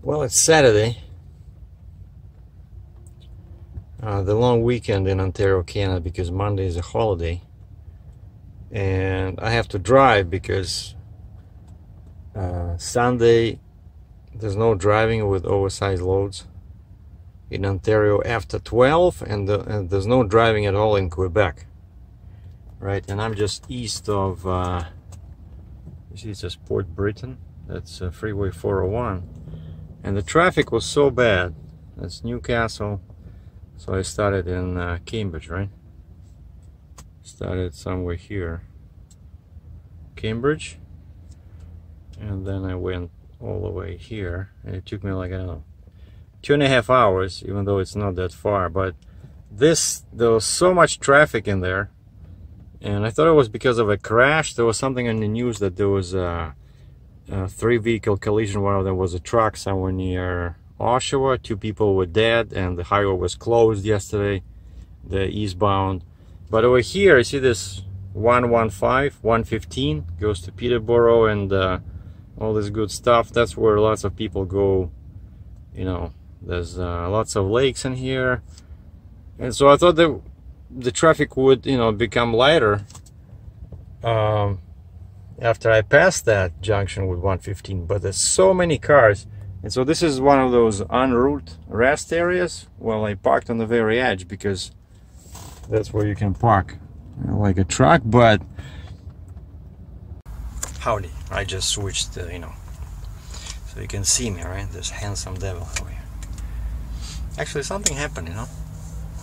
Well, it's Saturday, the long weekend in Ontario, Canada, because Monday is a holiday. And I have to drive because Sunday there's no driving with oversized loads in Ontario after 12, and there's no driving at all in Quebec. Right, and I'm just east of, you see it says Port Britain, that's Freeway 401. And the traffic was so bad. That's Newcastle. So I started in Cambridge, right? Started somewhere here, Cambridge, and then I went all the way here, and it took me like, I don't know, 2.5 hours, even though it's not that far. But there was so much traffic in there, and I thought it was because of a crash. There was something in the news that there was a 3-vehicle collision. One of them was a truck somewhere near Oshawa. 2 people were dead, and the highway was closed yesterday, the eastbound. But over here, I see this 115, 115 goes to Peterborough and all this good stuff. That's where lots of people go. You know, there's lots of lakes in here, and so I thought that the traffic would, you know, become lighter after I passed that junction with 115. But there's so many cars, and so this is one of those en route rest areas. Well, I parked on the very edge because that's where you can park, you know, like a truck. But howdy, I just switched, you know, so you can see me, right? This handsome devil over here. Actually, something happened, you know.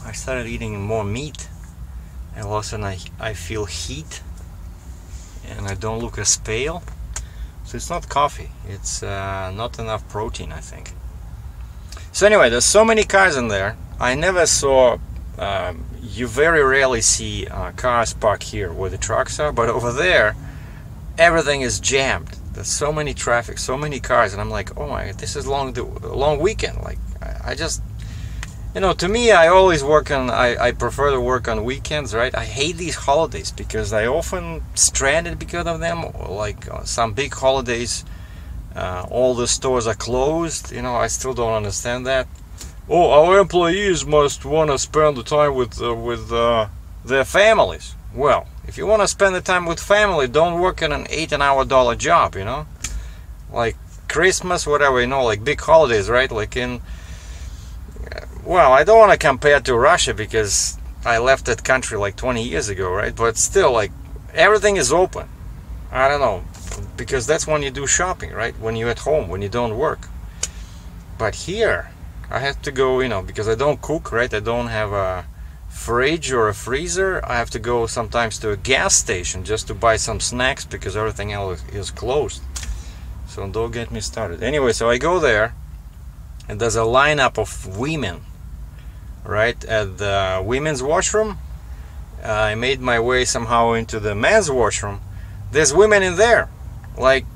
I started eating more meat, and all of a sudden I feel heat, and I don't look as pale. So it's not coffee, it's not enough protein, I think. So anyway, there's so many cars in there. I never saw, you very rarely see cars parked here where the trucks are, but over there everything is jammed. There's so many traffic, so many cars, and I'm like, oh my God, this is a long weekend. Like, I just, you know, to me, I always work on, I prefer to work on weekends, right? I hate these holidays because I often stranded because of them. Like some big holidays, all the stores are closed. You know, I still don't understand that. Oh, our employees must want to spend the time with their families. Well, if you want to spend the time with family, don't work in an $8-an-hour job, you know? Like Christmas, whatever, you know, like big holidays, right? Like in, well, I don't want to compare to Russia because I left that country like 20 years ago, right? But still, like, everything is open. I don't know, because that's when you do shopping, right? When you're at home, when you don't work. But here, I have to go, you know, because I don't cook, right? I don't have a fridge or a freezer. I have to go sometimes to a gas station just to buy some snacks because everything else is closed. So don't get me started. Anyway, so I go there, and there's a lineup of women, right, at the women's washroom. I made my way somehow into the men's washroom. There's women in there. Like,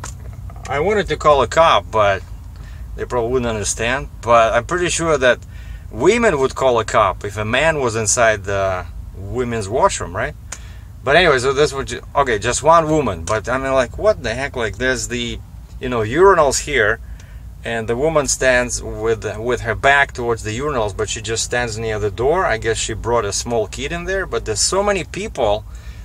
I wanted to call a cop, but they probably wouldn't understand. But I'm pretty sure that women would call a cop if a man was inside the women's washroom, right? But anyway, so this would, okay, just one woman. But I mean, like, what the heck? Like, there's the, you know, urinals here, and the woman stands with her back towards the urinals, but she just stands near the door. I guess she brought a small kid in there. But there's so many people,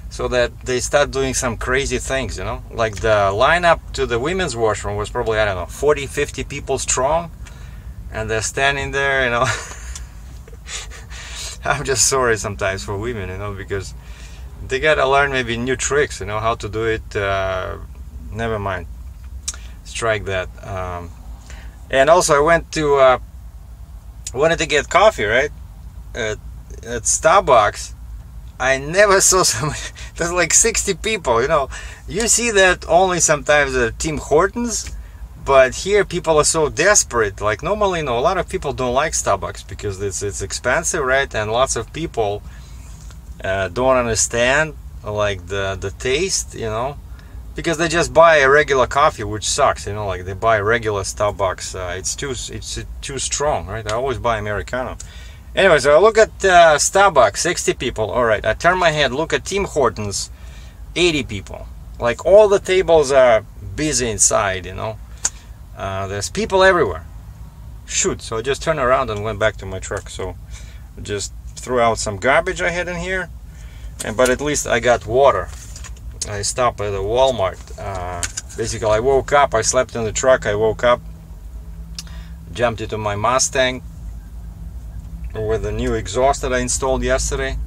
so that they start doing some crazy things, you know. Like the lineup to the women's washroom was probably, I don't know, 40-50 people strong, and they're standing there, you know. I'm just sorry sometimes for women, you know, because they gotta learn maybe new tricks, you know, how to do it. Never mind, strike that. And also I wanted to get coffee, right, at Starbucks. I never saw so many. There's like 60 people, you know. You see that only sometimes at Tim Hortons, but here people are so desperate. Like normally, you know, a lot of people don't like Starbucks because it's expensive, right? And lots of people don't understand like the taste, you know, because they just buy a regular coffee, which sucks, you know. Like they buy regular Starbucks, it's too strong, right? I always buy Americano. Anyway, so I look at Starbucks, 60 people. All right, I turn my head, look at Tim Hortons, 80 people. Like all the tables are busy inside, you know. There's people everywhere. shoot. So I just turned around and went back to my truck. So I just threw out some garbage I had in here, but at least I got water. I stopped at a Walmart. Basically, I woke up, I slept in the truck, I woke up, jumped into my Mustang with the new exhaust that I installed yesterday.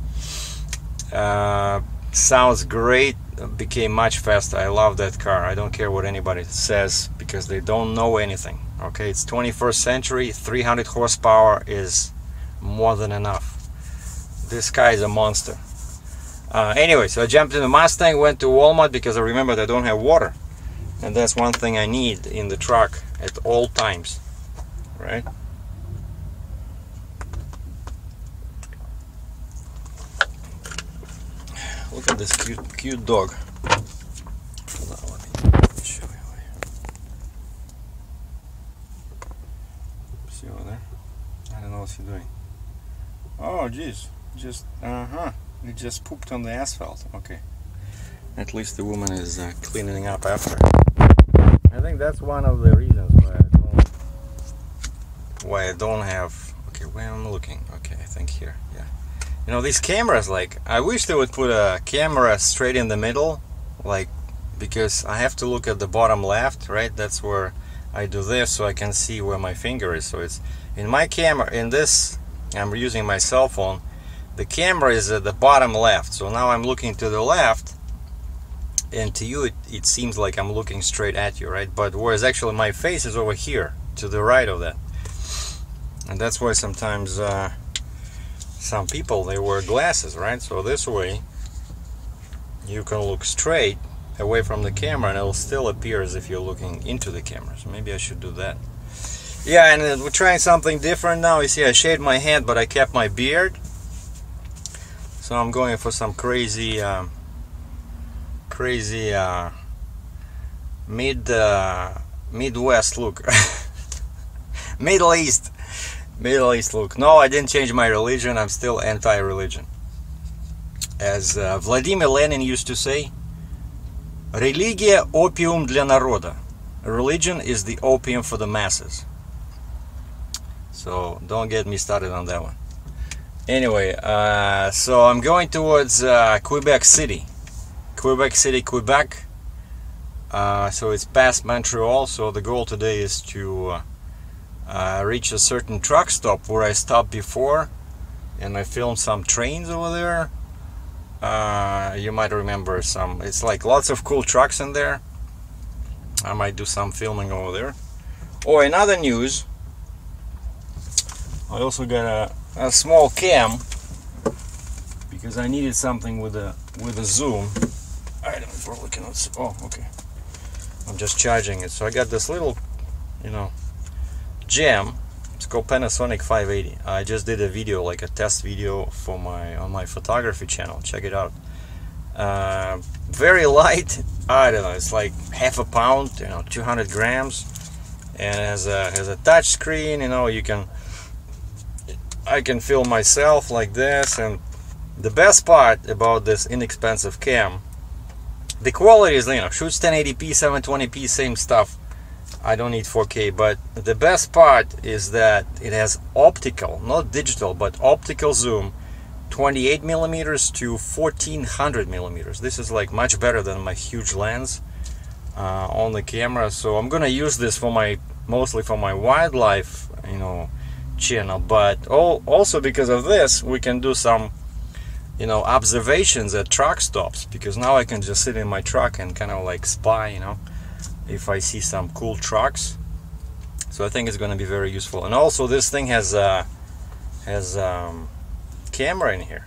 Sounds great, became much faster. I love that car. I don't care what anybody says, because they don't know anything. Okay, it's 21st century, 300 horsepower is more than enough. This car is a monster. Anyway, so I jumped in the Mustang, went to Walmart because I remembered I don't have water. And that's one thing I need in the truck at all times, right? Look at this cute dog. Hold on, let me show you. See over there? I don't know what he's doing. Oh, jeez. Just, he just pooped on the asphalt. Okay. At least the woman is cleaning up after. I think that's one of the reasons why I don't have. Okay, where am I looking? Okay, I think here. Yeah. You know, these cameras, like, I wish they would put a camera straight in the middle, like, because I have to look at the bottom left, right? That's where I do this, so I can see where my finger is. So it's in my camera. In this, I'm using my cell phone. The camera is at the bottom left, so now I'm looking to the left, and to you it seems like I'm looking straight at you, right? But whereas actually my face is over here to the right of that. And that's why sometimes some people, they wear glasses, right? So this way you can look straight away from the camera and it'll still appear as if you're looking into the camera. So maybe I should do that. Yeah, and we're trying something different now. You see, I shaved my head, but I kept my beard. So I'm going for some crazy Midwest look. Middle East look. No, I didn't change my religion. I'm still anti-religion. As Vladimir Lenin used to say, "Религия – opium для народа." Religion is the opium for the masses. So don't get me started on that one. Anyway, so I'm going towards Quebec City, Quebec. So it's past Montreal. So the goal today is to reach a certain truck stop where I stopped before, and I filmed some trains over there. You might remember some. It's like lots of cool trucks in there. I might do some filming over there. Oh, in other news, I also got a small cam because I needed something with a zoom. I don't know, probably cannot. Oh, okay. I'm just charging it. So I got this little, gem. It's called Panasonic 580. I just did a video, like a test video for on my photography channel. Check it out. Very light. I don't know. It's like half a pound. 200 grams, and has a touch screen. I can film myself like this. And the best part about this inexpensive cam, the quality is, shoots 1080p, 720p, same stuff. I don't need 4K, but the best part is that it has optical, not digital, but optical zoom, 28 millimeters to 1400 millimeters. This is like much better than my huge lens on the camera. So I'm gonna use this for mostly for my wildlife, channel, but also because of this, we can do some, observations at truck stops, because now I can just sit in my truck and kind of like spy, if I see some cool trucks. So I think it's going to be very useful. And also this thing has camera in here.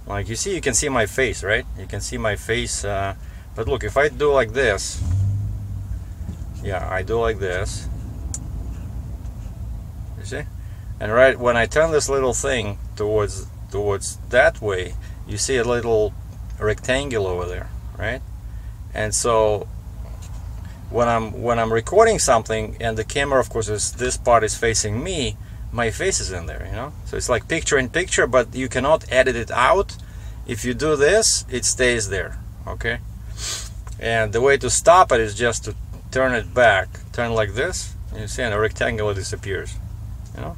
Like you can see my face, right? You can see my face, but look, if I do like this, yeah, I do like this, you see? And right when I turn this little thing towards that way, you see a little rectangle over there, right? And so when I'm recording something and the camera, of course, this part is facing me, my face is in there, So it's like picture in picture, but you cannot edit it out. If you do this, it stays there, okay? And the way to stop it is just to turn it back, turn like this, and you see, and the rectangle disappears. you know.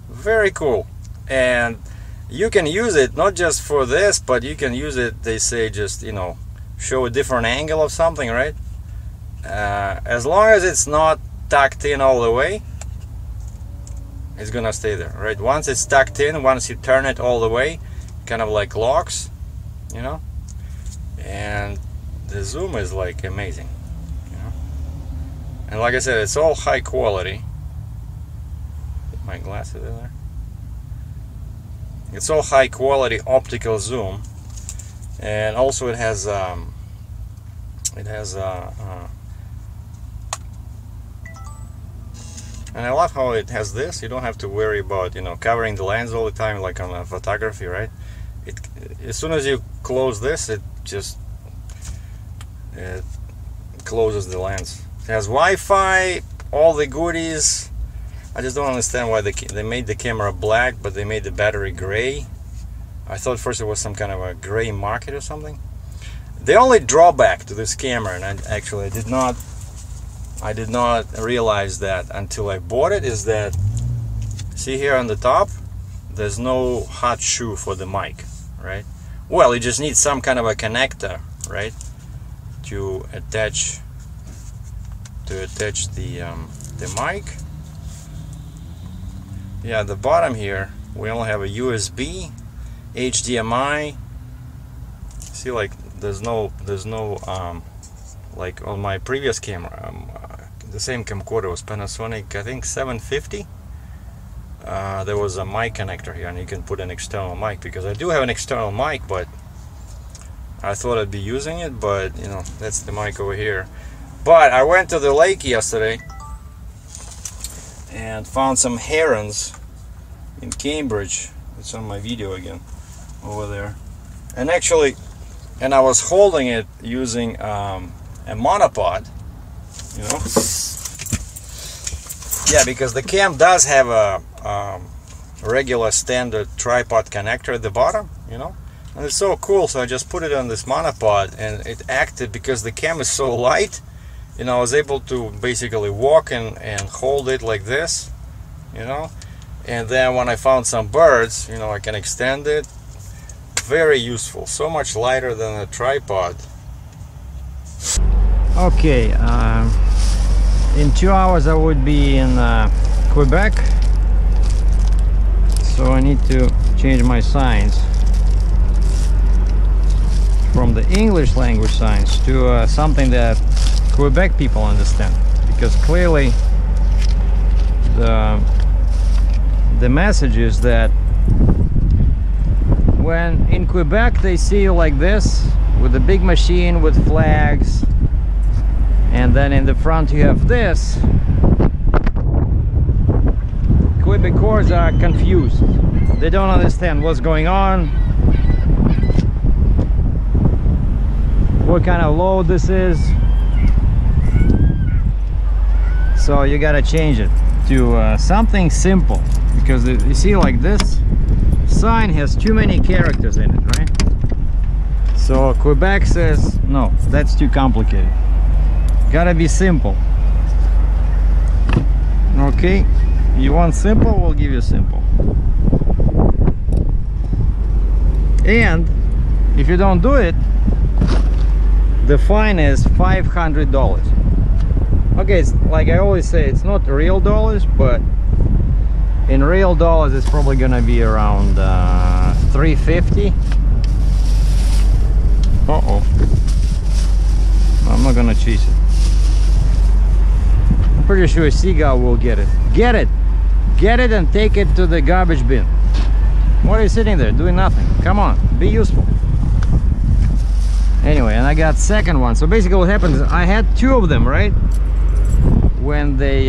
Very cool. And you can use it not just for this, but you can use it, they say, just, you know, show a different angle of something, right? As long as it's not tucked in all the way, it's gonna stay there, right? Once it's tucked in, once you turn it all the way, kind of like locks, you know. And the zoom is like amazing, you know. And like I said, it's all high quality. Put my glasses in there. It's all high quality optical zoom, and also it has and I love how it has this. You don't have to worry about, you know, covering the lens all the time like on photography, right? As soon as you close this, it just closes the lens. It has Wi-Fi, all the goodies. I just don't understand why they made the camera black, but they made the battery gray. I thought first it was some kind of a gray market or something. The only drawback to this camera, and I did not realize that until I bought it, is that, see here on the top, there's no hot shoe for the mic, right? Well, you just need some kind of a connector, right, to attach the mic. Yeah, at the bottom here we only have a USB, HDMI. See, like there's no like on my previous camera, the same camcorder was Panasonic, I think 750. There was a mic connector here, and you can put an external mic, because I do have an external mic, but I thought I'd be using it, but you know, that's the mic over here. But I went to the lake yesterday and found some herons in Cambridge. It's on my video again over there, and actually, and I was holding it using a monopod, you know. Yeah, because the cam does have a regular standard tripod connector at the bottom, you know, and it's so cool. So I just put it on this monopod, and it acted, because the cam is so light, you know. I was able to basically walk and hold it like this, you know. And then when I found some birds, you know, I can extend it. Very useful, so much lighter than a tripod. Okay, in 2 hours I would be in Quebec, so I need to change my signs from the English language signs to something that Quebec people understand, because clearly the message is that when in Quebec they see you like this, with a big machine with flags, and then in the front you have this, Quebecers are confused. They don't understand what's going on, what kind of load this is. So you gotta change it to something simple, because you see, like this sign has too many characters in it, right? So Quebec says, no, that's too complicated. Gotta be simple. Okay, you want simple, we'll give you simple. And if you don't do it, the fine is $500. Okay, it's like I always say, it's not real dollars, but in real dollars it's probably gonna be around $350. Uh-oh, I'm not gonna chase it. I'm pretty sure a seagull will get it. Get it and take it to the garbage bin. What are you sitting there doing nothing? Come on, be useful. Anyway, and I got second one. So basically what happens is I had two of them, right? When they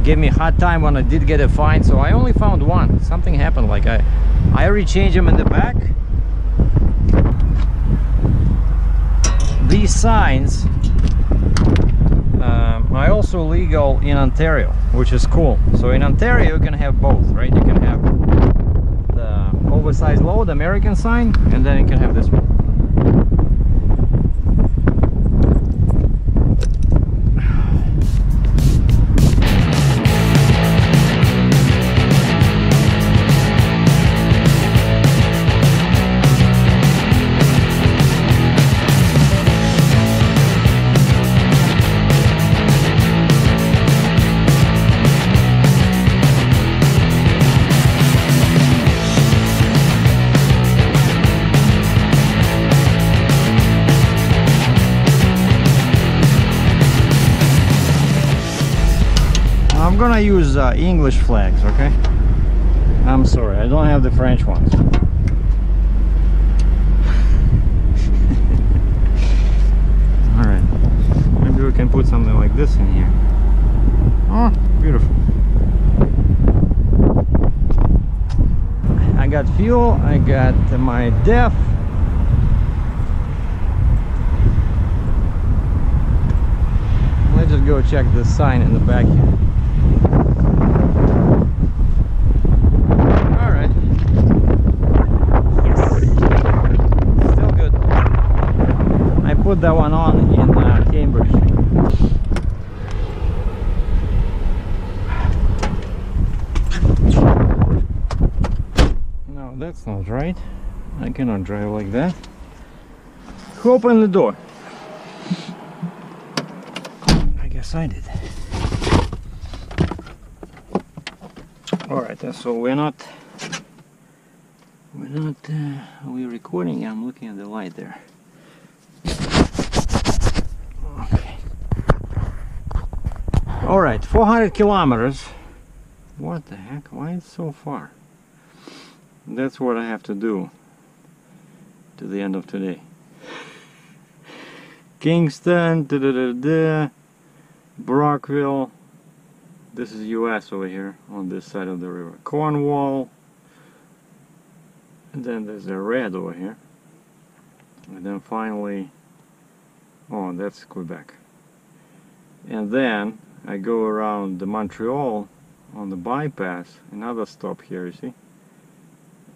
gave me a hard time when I did get a fine, so I only found one. Something happened, like I rechanged them in the back. These signs are also legal in Ontario, which is cool. So in Ontario you can have both, right? You can have the oversized load American sign, and then you can have this one. I'm gonna use English flags, okay? I'm sorry, I don't have the French ones. Alright, maybe we can put something like this in here. Oh, beautiful. I got fuel, I got my def. Let's just go check the sign in the back here. Alright. Yes. Still good. I put that one on in Cambridge. No, that's not right. I cannot drive like that. Who opened the door? Yes, I did. All right, so we're recording. I'm looking at the light there. Okay. All right, 400 kilometers. What the heck? Why is it so far? That's what I have to do to the end of today. Kingston. Brockville, this is US over here on this side of the river. Cornwall, and then there's a red over here, and then finally, oh, that's Quebec. And then I go around the Montreal on the bypass, another stop here, you see,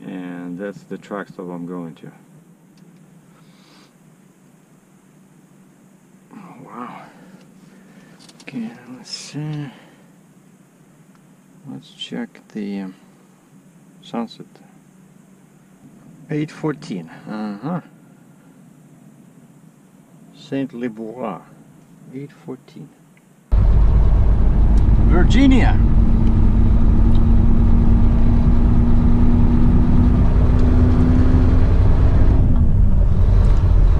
and that's the truck stop I'm going to. Oh, wow. Okay, let's check the sunset. 8:14. Saint Liboire. 8:14. Virginia.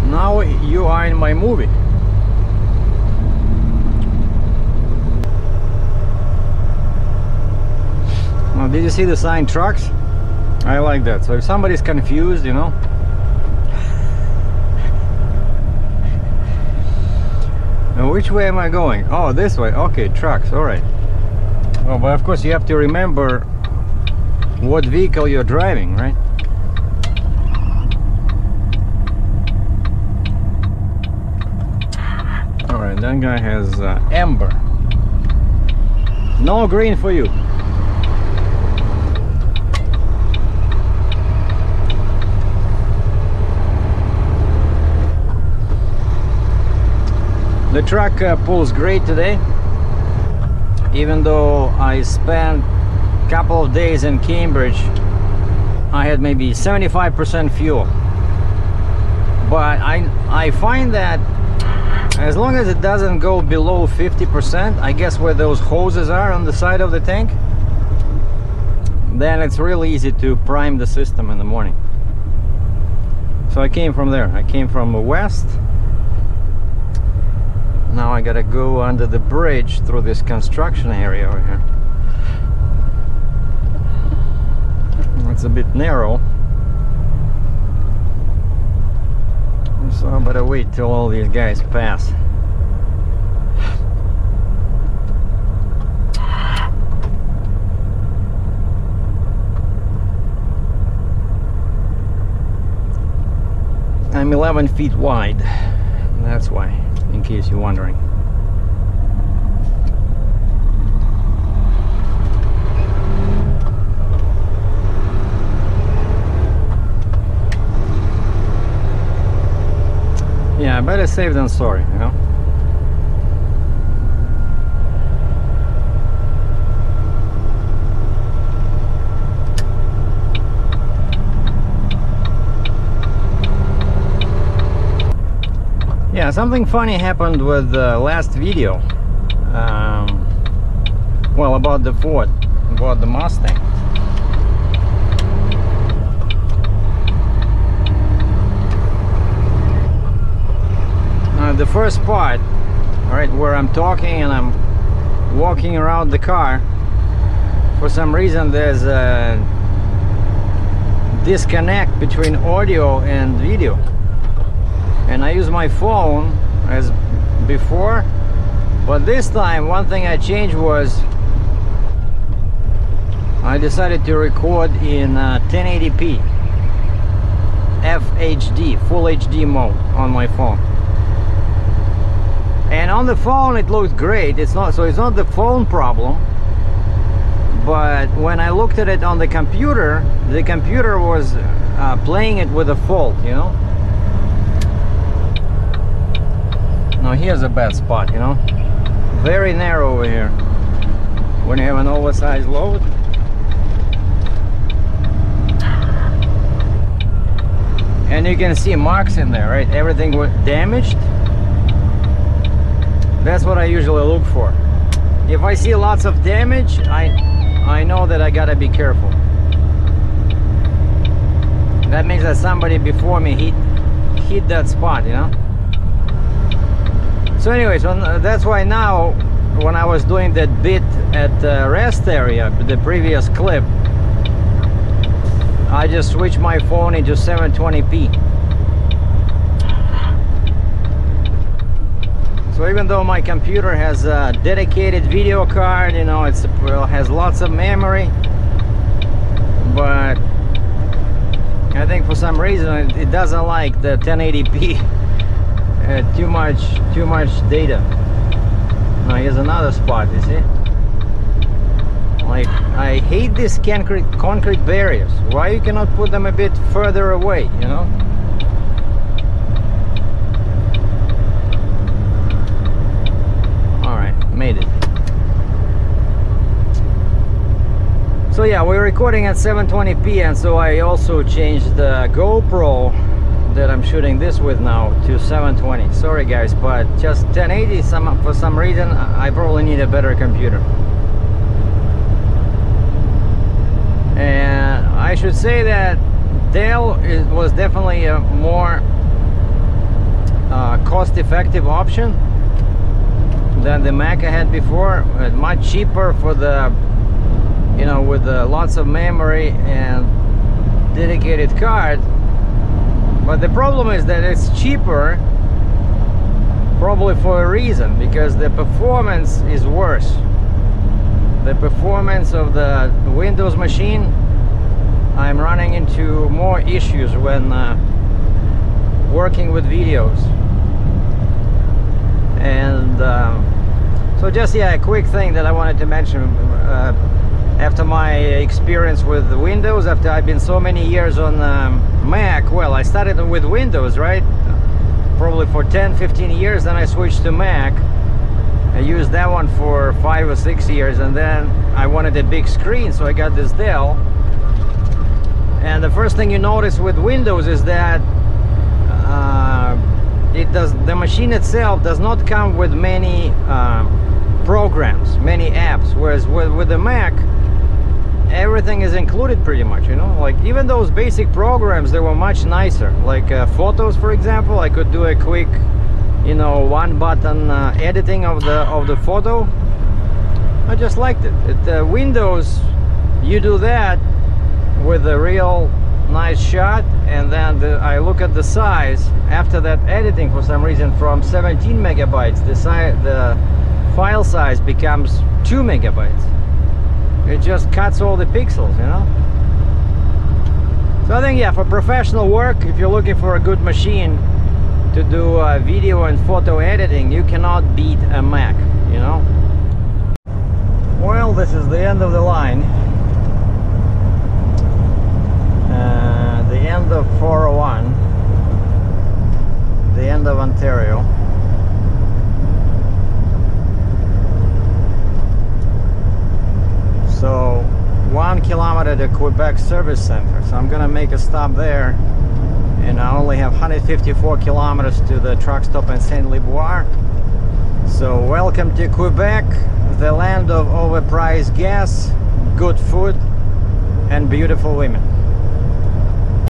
Now you are in my movie. Did you see the sign trucks? I like that. So if somebody's confused, you know. Now which way am I going? Oh, this way. Okay, trucks. All right. Oh, but of course you have to remember what vehicle you're driving, right? All right, that guy has amber. No green for you. The truck pulls great today, even though I spent a couple of days in Cambridge. I had maybe 75% fuel, but I find that as long as it doesn't go below 50%, I guess where those hoses are on the side of the tank, then it's really easy to prime the system in the morning. So I came from there. I came from the west. Now I gotta go under the bridge through this construction area over here. It's a bit narrow, so I better wait till all these guys pass. I'm 11 feet wide, that's why, in case you're wondering. Yeah, better safe than sorry, you know. Yeah, something funny happened with the last video. Well, about the Ford, about the Mustang. The first part, all right, where I'm talking and I'm walking around the car, for some reason there's a disconnect between audio and video, and I use my phone as before, but this time one thing I changed was I decided to record in 1080p FHD, full HD mode on my phone. And on the phone it looked great. It's not the phone problem, but when I looked at it on the computer was playing it with a fault, you know. Now here's a bad spot, you know, very narrow over here when you have an oversized load. And you can see marks in there, right? Everything was damaged. That's what I usually look for. If I see lots of damage, I know that I gotta be careful. That means that somebody before me hit that spot, you know. So anyways, that's why now when I was doing that bit at the rest area, the previous clip, I just switched my phone into 720p. So even though my computer has a dedicated video card, you know, it has lots of memory, but I think for some reason it doesn't like the 1080p. Too much data. Now here's another spot, you see? Like, I hate these concrete barriers. Why you cannot put them a bit further away, you know? Made it. So yeah, we're recording at 720p, and so I also changed the GoPro that I'm shooting this with now to 720. Sorry guys, but just 1080 for some reason I probably need a better computer. And I should say that Dell was definitely a more cost-effective option than the Mac I had before. Much cheaper for the, you know, with lots of memory and dedicated card. But the problem is that it's cheaper probably for a reason, because the performance is worse. The performance of the Windows machine, I'm running into more issues when working with videos. And so just, yeah, a quick thing that I wanted to mention. After my experience with Windows, after I've been so many years on Mac, well, I started with Windows, right? Probably for 10-15 years, then I switched to Mac. I used that one for 5 or 6 years, and then I wanted a big screen, so I got this Dell. And the first thing you notice with Windows is that the machine itself does not come with many programs, many apps, whereas with the Mac everything is included pretty much, you know. Like, even those basic programs, they were much nicer. Like photos, for example, I could do a quick, you know, one button editing of the photo. I just liked it. Windows, you do that with a real nice shot, and then I look at the size after that editing. For some reason, from 17 megabytes the file size becomes 2 megabytes. It just cuts all the pixels, you know. So I think, yeah, for professional work, if you're looking for a good machine to do video and photo editing, you cannot beat a Mac, you know. Well, this is the end of the line. The end of 401, the end of Ontario. So 1 kilometer to Quebec Service Center. So I'm gonna make a stop there, and I only have 154 kilometers to the truck stop in Saint-Liboire. So welcome to Quebec, the land of overpriced gas, good food, and beautiful women.